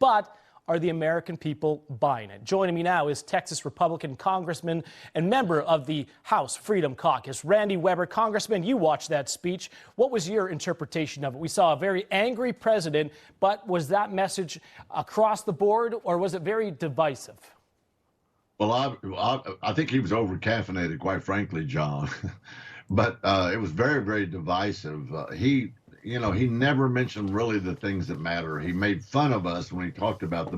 but are the American people buying it? Joining me now is Texas Republican Congressman and member of the House Freedom Caucus, Randy Weber. Congressman, you watched that speech. What was your interpretation of it? We saw a very angry president, but was that message across the board, or was it very divisive? Well, I think he was over-caffeinated, quite frankly, John. But it was very, very divisive. He never mentioned really the things that matter. He made fun of us when he talked about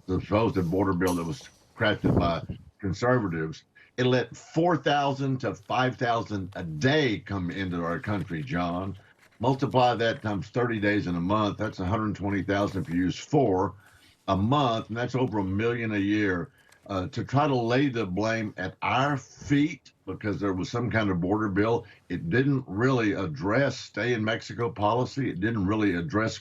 the supposed border bill that was crafted by conservatives. It let 4,000 to 5,000 a day come into our country, John. Multiply that times 30 days in a month. That's 120,000 if you use 4 a month, and that's over 1 million a year. To try to lay the blame at our feet because there was some kind of border bill, it didn't really address stay in Mexico policy. It didn't really address.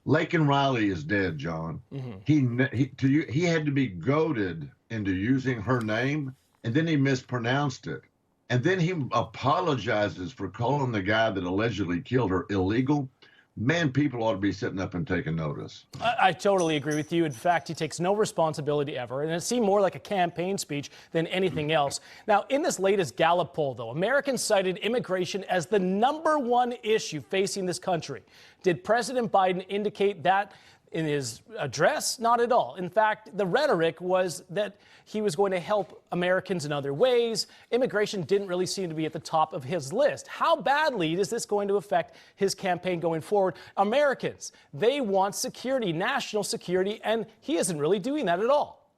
Laken Riley is dead, John. Mm-hmm. He had to be goaded into using her name, and then he mispronounced it. And then he apologizes for calling the guy that allegedly killed her illegal. Man, people ought to be sitting up and taking notice. I totally agree with you. In fact, he takes no responsibility ever, and it seemed more like a campaign speech than anything else. Now, in this latest Gallup poll, though, Americans cited immigration as the #1 issue facing this country. Did President Biden indicate that in his address? Not at all. In fact, the rhetoric was that he was going to help Americans in other ways. Immigration didn't really seem to be at the top of his list. How badly is this going to affect his campaign going forward? Americans, they want security, national security, and he isn't really doing that at all.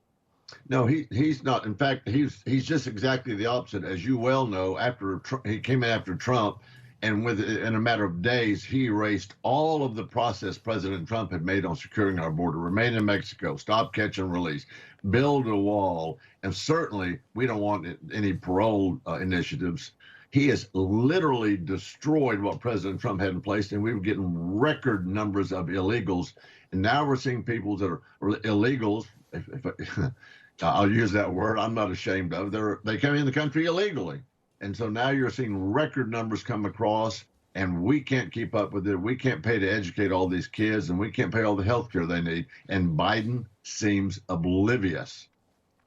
No, he's not. In fact, he's just exactly the opposite. As you well know, after he came in after Trump, and in a matter of days, he erased all of the process President Trump had made on securing our border, remain in Mexico, stop, catch, and release, build a wall, and certainly we don't want any parole initiatives. He has literally destroyed what President Trump had in place, and we were getting record numbers of illegals. And now we're seeing people that are illegals. I'll use that word. I'm not ashamed of. They come in the country illegally. And so now you're seeing record numbers come across, and we can't keep up with it. We can't pay to educate all these kids, and we can't pay all the health care they need. And Biden seems oblivious.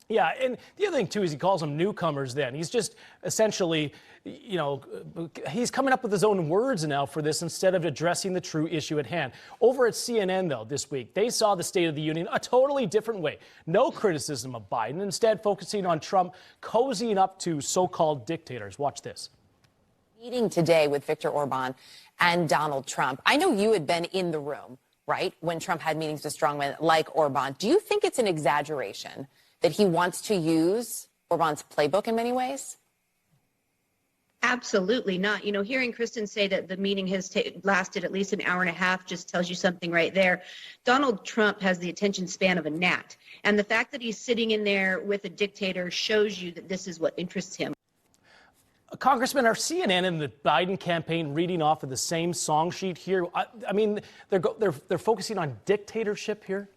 Yeah, and the other thing, too, is he calls them newcomers then. He's just essentially, he's coming up with his own words now for this instead of addressing the true issue at hand. Over at CNN, though, this week, they saw the State of the Union a totally different way. No criticism of Biden, instead focusing on Trump cozying up to so-called dictators. Watch this. Meeting today with Viktor Orban and Donald Trump. I know you had been in the room, right, when Trump had meetings with strongmen like Orban. Do you think it's an exaggeration that he wants to use Orban's playbook in many ways? Absolutely not. Hearing Kristen say that the meeting has lasted at least an hour and a half just tells you something right there. Donald Trump has the attention span of a gnat. And the fact that he's sitting in there with a dictator shows you that this is what interests him. Congressman, are CNN and the Biden campaign reading off of the same song sheet here? I mean, they're focusing on dictatorship here?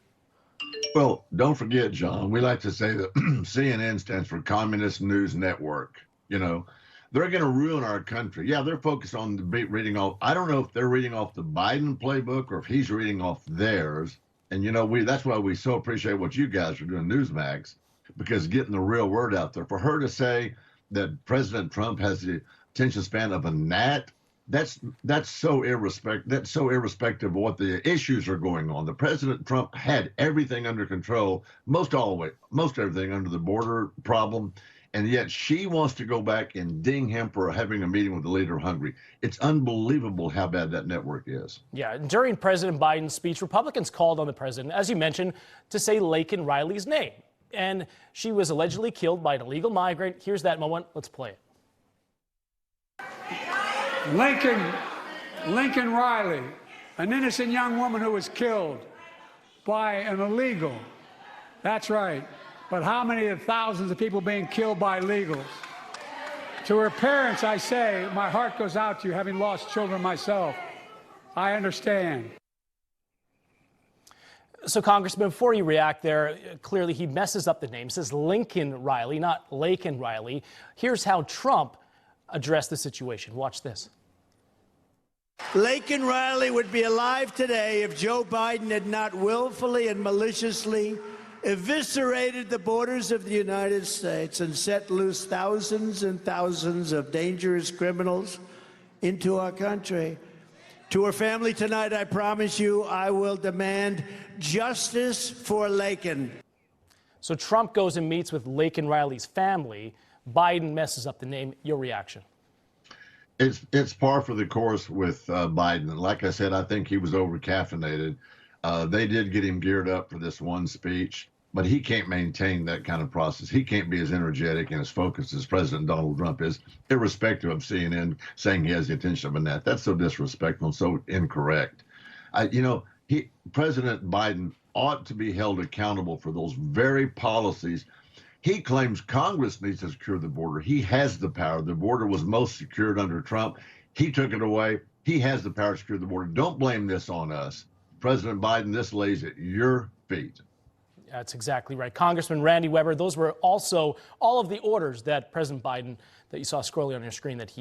Well, don't forget, John, we like to say that CNN stands for Communist News Network. They're going to ruin our country. Yeah, they're focused on reading off. I don't know if they're reading off the Biden playbook or if he's reading off theirs. And, that's why we so appreciate what you guys are doing, Newsmax, because getting the real word out there. For her to say that President Trump has the attention span of a gnat, that's so irrespective of what the issues are going on. The President Trump had everything under control, most everything under the border problem, and yet she wants to go back and ding him for having a meeting with the leader of Hungary. It's unbelievable how bad that network is. Yeah, during President Biden's speech, Republicans called on the president, as you mentioned, to say Laken Riley's name. And she was allegedly killed by an illegal migrant. Here's that moment. Let's play it. Lincoln Riley, an innocent young woman who was killed by an illegal. That's right. But how many of thousands of people being killed by illegals? To her parents, I say, my heart goes out to you, having lost children myself. I understand. So, Congressman, before you react there, clearly he messes up the name. It says Lincoln Riley, not Laken Riley. Here's how Trump addressed the situation. Watch this. Laken Riley would be alive today if Joe Biden had not willfully and maliciously eviscerated the borders of the United States and set loose thousands and thousands of dangerous criminals into our country. To her family tonight, I promise you, I will demand justice for Laken. So Trump goes and meets with Laken Riley's family. Biden messes up the name. Your reaction? It's par for the course with Biden. Like I said, I think he was over caffeinated. They did get him geared up for this one speech, but he can't maintain that kind of process. He can't be as energetic and as focused as President Donald Trump is, irrespective of CNN saying he has the attention of a net. That's so disrespectful and so incorrect. President Biden ought to be held accountable for those very policies. He claims Congress needs to secure the border. He has the power. The border was most secured under Trump. He took it away. He has the power to secure the border. Don't blame this on us. President Biden, this lays at your feet. That's exactly right. Congressman Randy Weber, those were also all of the orders that President Biden, that you saw scrolling on your screen, that he